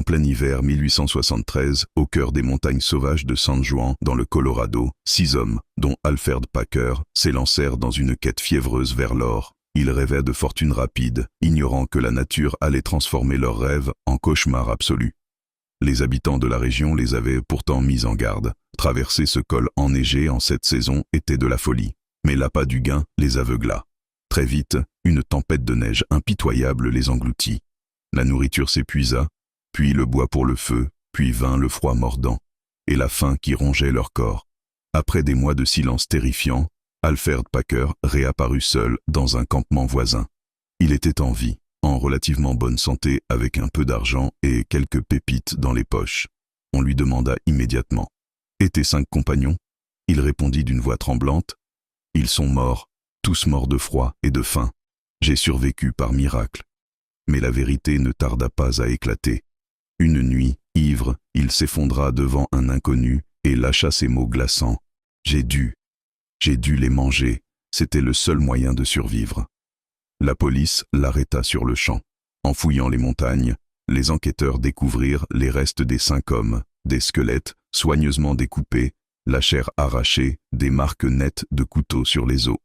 plein hiver 1873, au cœur des montagnes sauvages de San Juan, dans le Colorado, 6 hommes, dont Alfred Packer, s'élancèrent dans une quête fiévreuse vers l'or. Ils rêvaient de fortune rapide, ignorant que la nature allait transformer leurs rêves en cauchemar absolu. Les habitants de la région les avaient pourtant mis en garde. Traverser ce col enneigé en cette saison était de la folie. Mais l'appât du gain les aveugla. Très vite, une tempête de neige impitoyable les engloutit. La nourriture s'épuisa, puis le bois pour le feu, puis vint le froid mordant, et la faim qui rongeait leur corps. Après des mois de silence terrifiant, Alfred Packer réapparut seul dans un campement voisin. Il était en vie, en relativement bonne santé, avec un peu d'argent et quelques pépites dans les poches. On lui demanda immédiatement. « Et tes 5 compagnons ?» Il répondit d'une voix tremblante. « Ils sont morts, tous morts de froid et de faim. J'ai survécu par miracle. » Mais la vérité ne tarda pas à éclater. Une nuit, ivre, il s'effondra devant un inconnu et lâcha ces mots glaçants. « J'ai dû les manger, c'était le seul moyen de survivre. » La police l'arrêta sur le champ. En fouillant les montagnes, les enquêteurs découvrirent les restes des 5 hommes, des squelettes soigneusement découpés, la chair arrachée, des marques nettes de couteaux sur les os.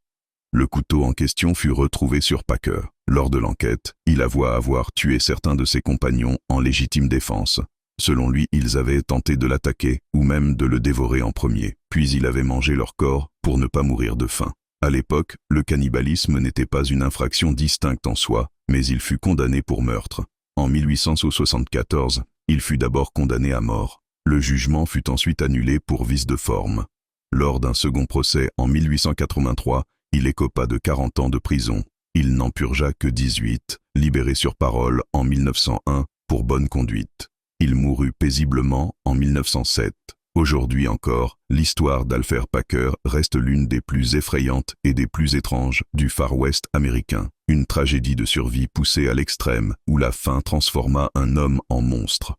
Le couteau en question fut retrouvé sur Packer. Lors de l'enquête, il avoua avoir tué certains de ses compagnons en légitime défense. Selon lui, ils avaient tenté de l'attaquer, ou même de le dévorer en premier, puis il avait mangé leur corps pour ne pas mourir de faim. À l'époque, le cannibalisme n'était pas une infraction distincte en soi, mais il fut condamné pour meurtre. En 1874, il fut d'abord condamné à mort. Le jugement fut ensuite annulé pour vice de forme. Lors d'un second procès en 1883, il écopa de 40 ans de prison. Il n'en purgea que 18, libéré sur parole en 1901 pour bonne conduite. Il mourut paisiblement en 1907. Aujourd'hui encore, l'histoire d'Alfred Packer reste l'une des plus effrayantes et des plus étranges du Far West américain. Une tragédie de survie poussée à l'extrême où la faim transforma un homme en monstre.